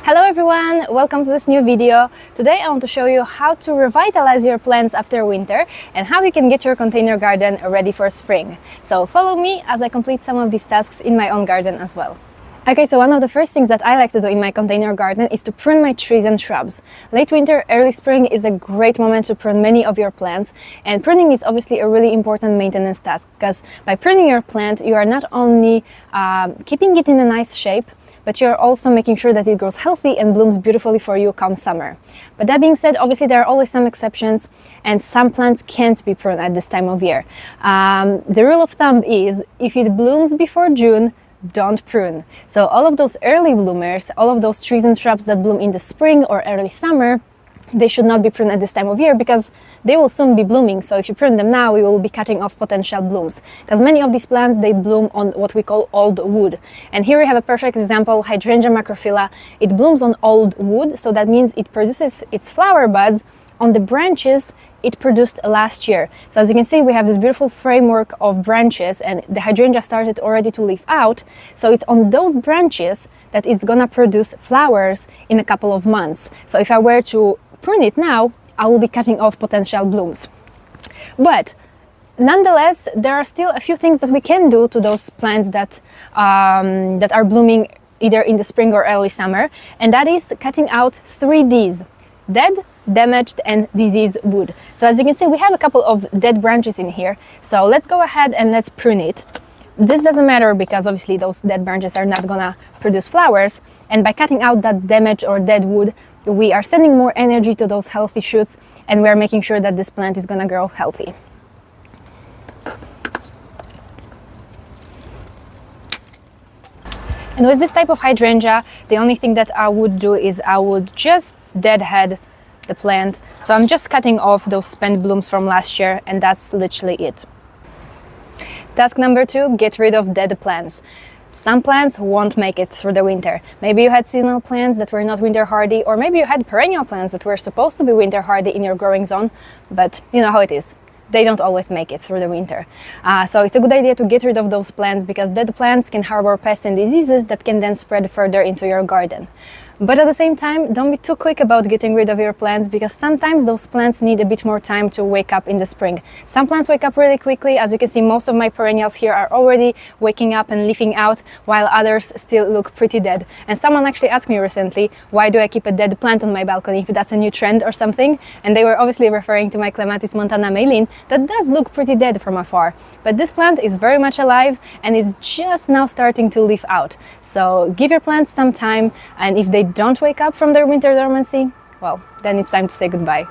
Hello everyone, welcome to this new video. Today I want to show you how to revitalize your plants after winter and how you can get your container garden ready for spring. So follow me as I complete some of these tasks in my own garden as well. Okay, so one of the first things that I like to do in my container garden is to prune my trees and shrubs. Late winter, early spring is a great moment to prune many of your plants, and pruning is obviously a really important maintenance task because by pruning your plant, you are not only keeping it in a nice shape, but you're also making sure that it grows healthy and blooms beautifully for you come summer. But that being said, obviously there are always some exceptions and some plants can't be pruned at this time of year. The rule of thumb is if it blooms before June, don't prune. So all of those early bloomers, all of those trees and shrubs that bloom in the spring or early summer, they should not be pruned at this time of year because they will soon be blooming. So if you prune them now, we will be cutting off potential blooms. Because many of these plants, they bloom on what we call old wood. And here we have a perfect example, Hydrangea macrophylla. It blooms on old wood, so that means it produces its flower buds on the branches it produced last year. So as you can see, we have this beautiful framework of branches and the hydrangea started already to leaf out. So it's on those branches that it's gonna produce flowers in a couple of months. So if I were to prune it now, I will be cutting off potential blooms. But nonetheless, there are still a few things that we can do to those plants that are blooming either in the spring or early summer, and that is cutting out 3 Ds: dead, damaged and diseased wood. So as you can see, we have a couple of dead branches in here. So let's go ahead and let's prune it. This doesn't matter because obviously those dead branches are not gonna produce flowers. And by cutting out that damaged or dead wood, we are sending more energy to those healthy shoots and we are making sure that this plant is gonna grow healthy. And with this type of hydrangea, the only thing that I would do is I would just deadhead the plant. So I'm just cutting off those spent blooms from last year and that's literally it. Task number 2, get rid of dead plants. Some plants won't make it through the winter. Maybe you had seasonal plants that were not winter hardy, or maybe you had perennial plants that were supposed to be winter hardy in your growing zone, but you know how it is. They don't always make it through the winter. So it's a good idea to get rid of those plants because dead plants can harbor pests and diseases that can then spread further into your garden. But at the same time, don't be too quick about getting rid of your plants because sometimes those plants need a bit more time to wake up in the spring. Some plants wake up really quickly. As you can see, most of my perennials here are already waking up and leafing out, while others still look pretty dead. And someone actually asked me recently, why do I keep a dead plant on my balcony, if that's a new trend or something? And they were obviously referring to my Clematis montana maylene that does look pretty dead from afar. But this plant is very much alive and is just now starting to leaf out. So give your plants some time, and if they don't wake up from their winter dormancy, well, then it's time to say goodbye.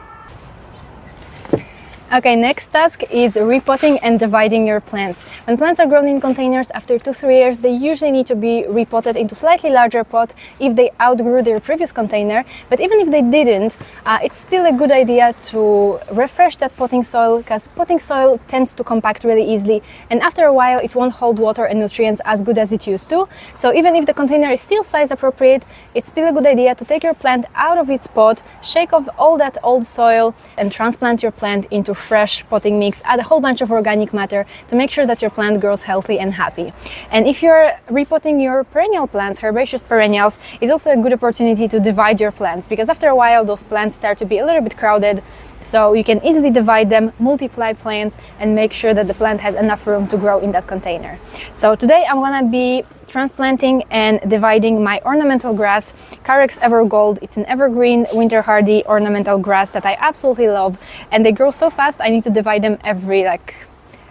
Okay, next task is repotting and dividing your plants. When plants are grown in containers, after 2-3 years, they usually need to be repotted into slightly larger pot if they outgrew their previous container. But even if they didn't, it's still a good idea to refresh that potting soil because potting soil tends to compact really easily and after a while it won't hold water and nutrients as good as it used to. So even if the container is still size appropriate, it's still a good idea to take your plant out of its pot, shake off all that old soil and transplant your plant into fresh potting mix, add a whole bunch of organic matter to make sure that your plant grows healthy and happy. And if you're repotting your perennial plants, herbaceous perennials, it's also a good opportunity to divide your plants because after a while those plants start to be a little bit crowded. So you can easily divide them, multiply plants and make sure that the plant has enough room to grow in that container. So today I'm gonna be transplanting and dividing my ornamental grass, Carex Evergold. It's an evergreen, winter hardy ornamental grass that I absolutely love and they grow so fast I need to divide them every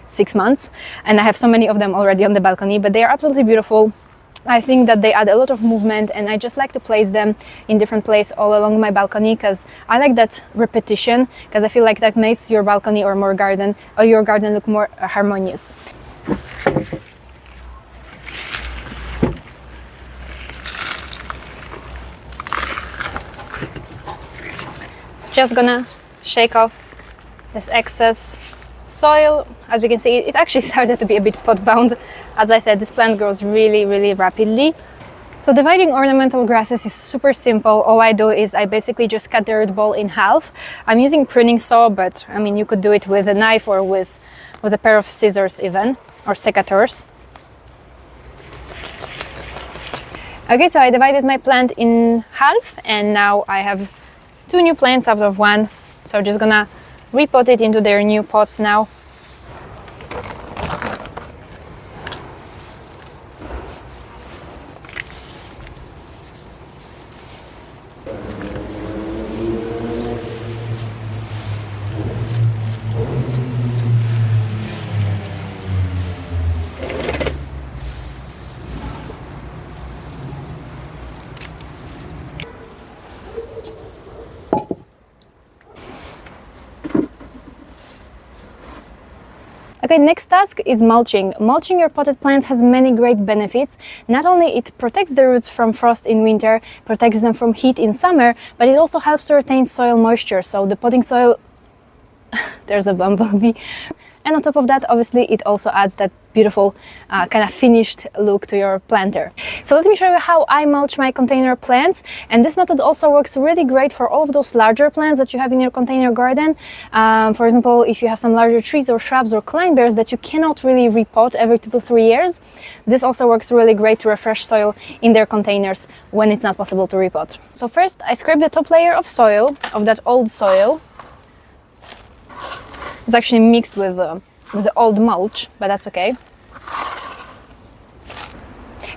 6 months and I have so many of them already on the balcony, but they are absolutely beautiful. I think that they add a lot of movement and I just like to place them in different places all along my balcony because I like that repetition because I feel like that makes your balcony or your garden look more harmonious. Just gonna shake off this excess soil. As you can see, it actually started to be a bit pot bound. As I said, this plant grows really rapidly. So dividing ornamental grasses is super simple. All I do is I basically just cut the root ball in half. I'm using pruning saw, but I mean you could do it with a knife or with a pair of scissors even, or secateurs. Okay, so I divided my plant in half, and now I have 2 new plants out of 1. So just gonna repot it into their new pots now. Okay, next task is mulching. Mulching your potted plants has many great benefits. Not only it protects the roots from frost in winter, protects them from heat in summer, but it also helps to retain soil moisture. So the potting soil, there's a bumblebee. And on top of that, obviously, it also adds that beautiful kind of finished look to your planter. So let me show you how I mulch my container plants. And this method also works really great for all of those larger plants that you have in your container garden. For example, if you have some larger trees or shrubs or climbers that you cannot really repot every 2 to 3 years, this also works really great to refresh soil in their containers when it's not possible to repot. So first, I scrape the top layer of soil, of that old soil. It's actually mixed with the old mulch, but that's okay.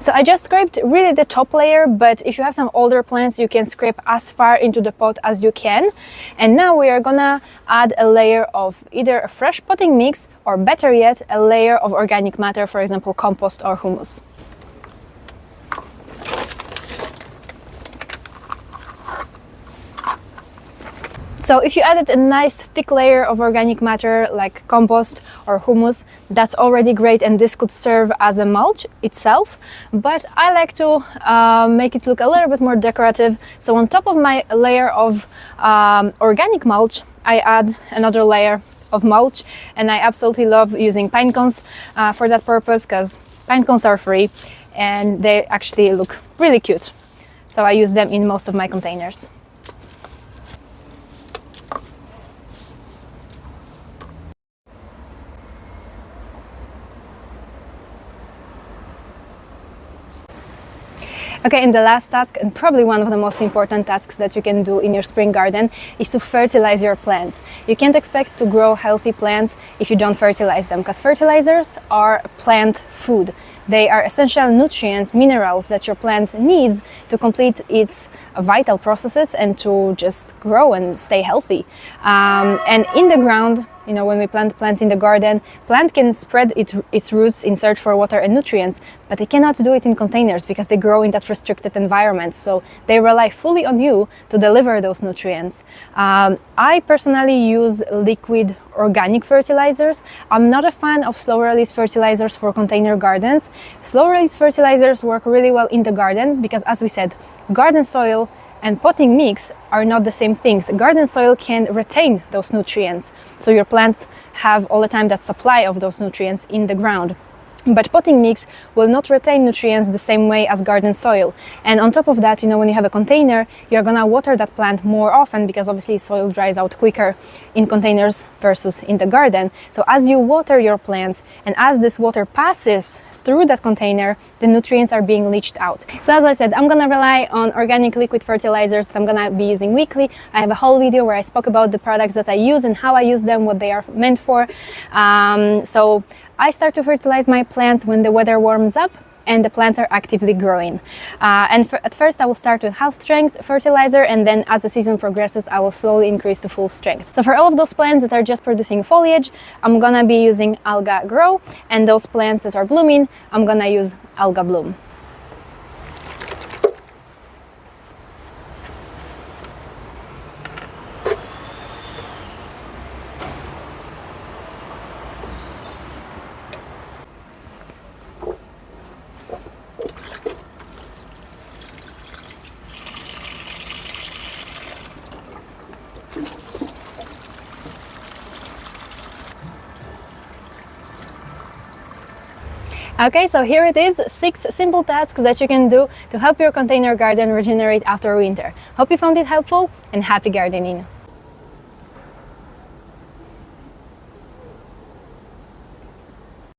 So I just scraped really the top layer, but if you have some older plants, you can scrape as far into the pot as you can. And now we are gonna add a layer of either a fresh potting mix, or better yet, a layer of organic matter, for example, compost or humus. So if you added a nice thick layer of organic matter like compost or humus, that's already great, and this could serve as a mulch itself. But I like to make it look a little bit more decorative. So on top of my layer of organic mulch, I add another layer of mulch, and I absolutely love using pine cones for that purpose, because pine cones are free and they actually look really cute. So I use them in most of my containers. Okay, and the last task, and probably one of the most important tasks that you can do in your spring garden, is to fertilize your plants. You can't expect to grow healthy plants if you don't fertilize them, because fertilizers are plant food. They are essential nutrients, minerals that your plant needs to complete its vital processes and to just grow and stay healthy. And in the ground, you know, when we plant plants in the garden, plant can spread its roots in search for water and nutrients, but they cannot do it in containers because they grow in that restricted environment. So they rely fully on you to deliver those nutrients. I personally use liquid organic fertilizers. I'm not a fan of slow release fertilizers for container gardens. Slow release fertilizers work really well in the garden because, as we said, garden soil and potting mix are not the same things. Garden soil can retain those nutrients, so your plants have all the time that supply of those nutrients in the ground. But potting mix will not retain nutrients the same way as garden soil. And on top of that, you know, when you have a container, you're gonna water that plant more often because obviously soil dries out quicker in containers versus in the garden. So as you water your plants and as this water passes through that container, the nutrients are being leached out. So as I said, I'm gonna rely on organic liquid fertilizers that I'm gonna be using weekly. I have a whole video where I spoke about the products that I use and how I use them, what they are meant for. So I start to fertilize my plants when the weather warms up and the plants are actively growing. At first I will start with half strength fertilizer, and then as the season progresses I will slowly increase to full strength. So for all of those plants that are just producing foliage, I'm gonna be using Alga Grow, and those plants that are blooming, I'm gonna use Alga Bloom. Okay, so here it is, 6 simple tasks that you can do to help your container garden regenerate after winter. Hope you found it helpful, and happy gardening!